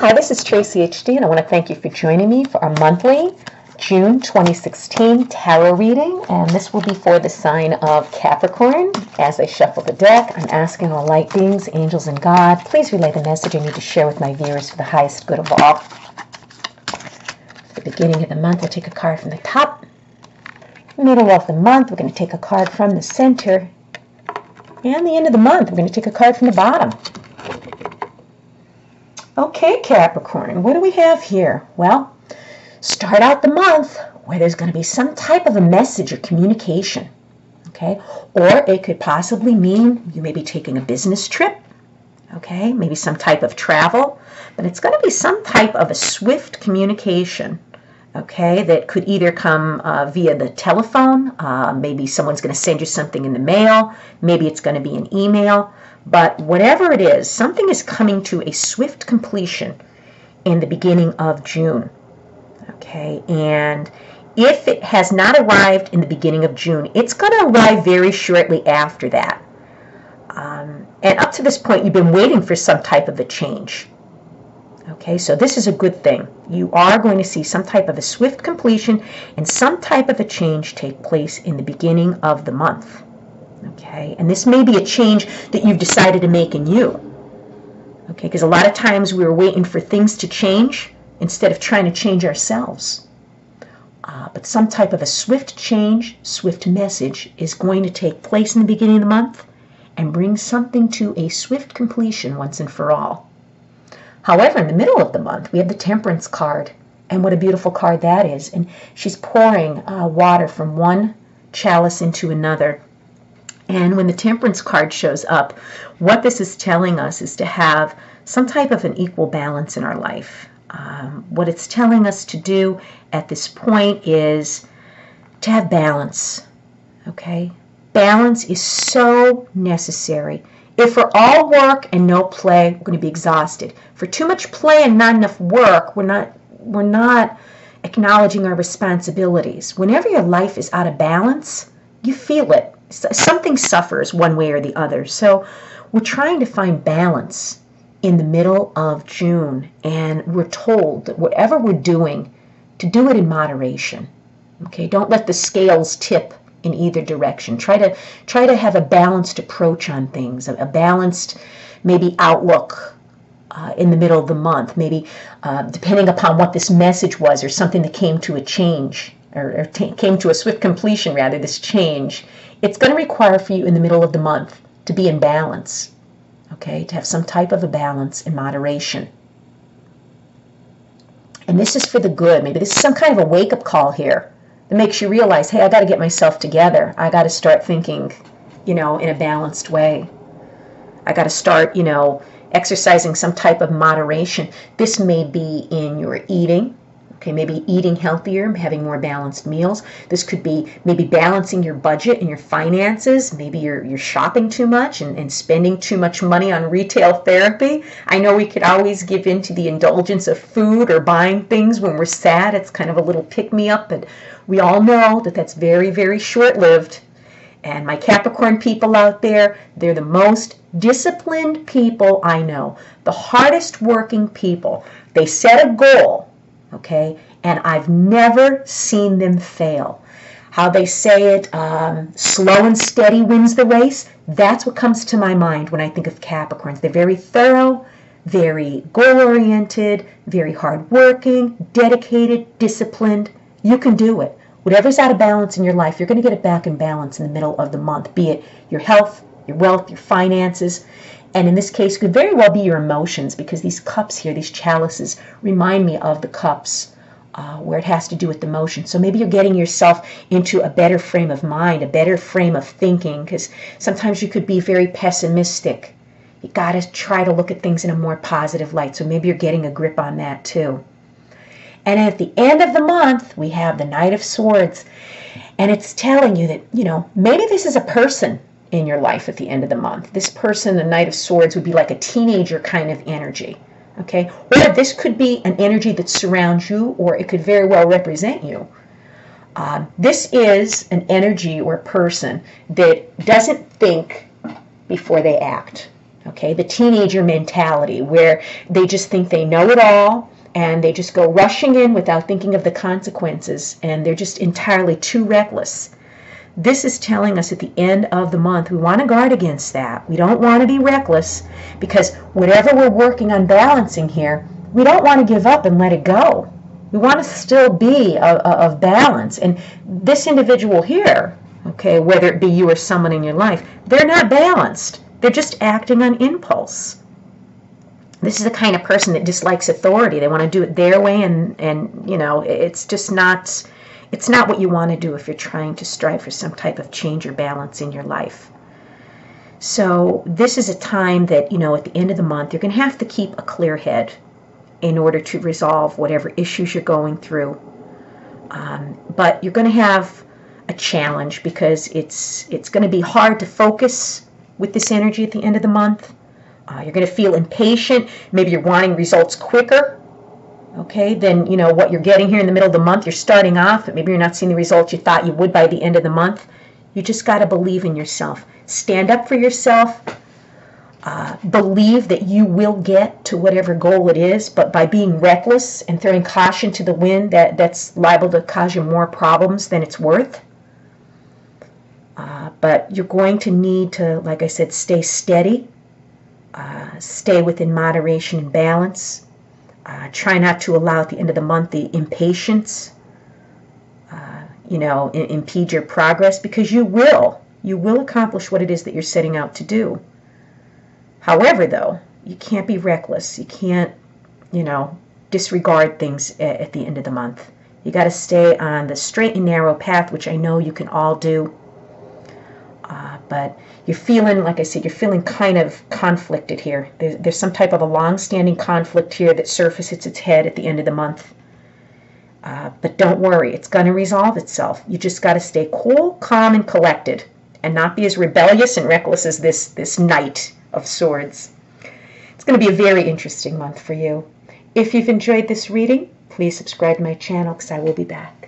Hi, this is Tracy HD, and I want to thank you for joining me for our monthly June 2016 tarot reading, and this will be for the sign of Capricorn. As I shuffle the deck, I'm asking all light beings, angels, and God, please relay the message I need to share with my viewers for the highest good of all. For the beginning of the month, we'll take a card from the top. Middle of the month, we're going to take a card from the center. And the end of the month, we're going to take a card from the bottom. Okay, Capricorn, what do we have here? Well, start out the month where there's going to be some type of a message or communication, okay? Or it could possibly mean you may be taking a business trip, okay? Maybe some type of travel, but it's going to be some type of a swift communication, okay? That could either come via the telephone, maybe someone's going to send you something in the mail, maybe it's going to be an email. But whatever it is, something is coming to a swift completion in the beginning of June. Okay, and if it has not arrived in the beginning of June, it's going to arrive very shortly after that. And up to this point, you've been waiting for some type of a change. Okay, so this is a good thing. You are going to see some type of a swift completion and some type of a change take place in the beginning of the month. Okay, and this may be a change that you've decided to make in you. Okay, because a lot of times we're waiting for things to change instead of trying to change ourselves. But some type of a swift change, swift message is going to take place in the beginning of the month and bring something to a swift completion once and for all. However, in the middle of the month, we have the Temperance card, and what a beautiful card that is. And she's pouring water from one chalice into another. And when the Temperance card shows up, what this is telling us is to have some type of an equal balance in our life. What it's telling us to do at this point is to have balance. Okay? Balance is so necessary. If we're all work and no play, we're going to be exhausted. For too much play and not enough work, we're not acknowledging our responsibilities. Whenever your life is out of balance, you feel it. Something suffers one way or the other. So we're trying to find balance in the middle of June, and we're told that whatever we're doing, to do it in moderation. Okay, don't let the scales tip in either direction. Try to have a balanced approach on things, a balanced maybe outlook in the middle of the month. Maybe depending upon what this message was, or something that came to a change, or came to a swift completion rather, this change. It's going to require for you in the middle of the month to be in balance, okay, to have some type of a balance in moderation. And this is for the good. Maybe this is some kind of a wake-up call here that makes you realize, hey, I got to get myself together. I got to start thinking, in a balanced way. I got to start, exercising some type of moderation. This may be in your eating. Okay, maybe eating healthier, having more balanced meals. This could be maybe balancing your budget and your finances. Maybe you're shopping too much and spending too much money on retail therapy. I know we could always give in to the indulgence of food or buying things when we're sad. It's kind of a little pick-me-up, but we all know that that's very, very short-lived. And my Capricorn people out there, they're the most disciplined people I know. The hardest working people. They set a goal. Okay, and I've never seen them fail. How they say it, slow and steady wins the race. That's what comes to my mind when I think of Capricorns. They're very thorough, very goal-oriented, very hardworking, dedicated, disciplined. You can do it. Whatever's out of balance in your life, you're going to get it back in balance in the middle of the month, be it your health, your wealth, your finances. And in this case, it could very well be your emotions, because these cups here, these chalices, remind me of the cups where it has to do with emotion. So maybe you're getting yourself into a better frame of mind, a better frame of thinking, because sometimes you could be very pessimistic. You got to try to look at things in a more positive light. So maybe you're getting a grip on that too. And at the end of the month, we have the Knight of Swords. And it's telling you that, maybe this is a person in your life at the end of the month. This person, the Knight of Swords, would be like a teenager kind of energy, okay? Or this could be an energy that surrounds you, or it could very well represent you. This is an energy or person that doesn't think before they act, Okay, the teenager mentality where they just think they know it all and they just go rushing in without thinking of the consequences, and they're just entirely too reckless. This is telling us at the end of the month, we want to guard against that. We don't want to be reckless, because whatever we're working on balancing here, we don't want to give up and let it go. We want to still be of balance. And this individual here, okay, whether it be you or someone in your life, they're not balanced. They're just acting on impulse. This is the kind of person that dislikes authority. They want to do it their way, and you know, it's just not, it's not what you want to do if you're trying to strive for some type of change or balance in your life. So this is a time that, you know, at the end of the month, you're going to have to keep a clear head in order to resolve whatever issues you're going through. But you're going to have a challenge, because it's going to be hard to focus with this energy at the end of the month. You're going to feel impatient. Maybe you're wanting results quicker, okay, than, you know, what you're getting here in the middle of the month. You're starting off, but maybe you're not seeing the results you thought you would by the end of the month. You just got to believe in yourself. Stand up for yourself. Believe that you will get to whatever goal it is, but by being reckless and throwing caution to the wind, that's liable to cause you more problems than it's worth. But you're going to need to, like I said, stay steady. Stay within moderation and balance. Try not to allow at the end of the month the impatience, you know, impede your progress, because you will accomplish what it is that you're setting out to do. However, though, you can't be reckless. You can't, you know, disregard things at the end of the month. You got to stay on the straight and narrow path, which I know you can all do. But you're feeling, like I said, you're feeling kind of conflicted here. There's some type of a long-standing conflict here that surfaces its head at the end of the month. But don't worry, it's going to resolve itself. You just got to stay cool, calm, and collected, and not be as rebellious and reckless as this Knight of Swords. It's going to be a very interesting month for you. If you've enjoyed this reading, please subscribe to my channel, because I will be back.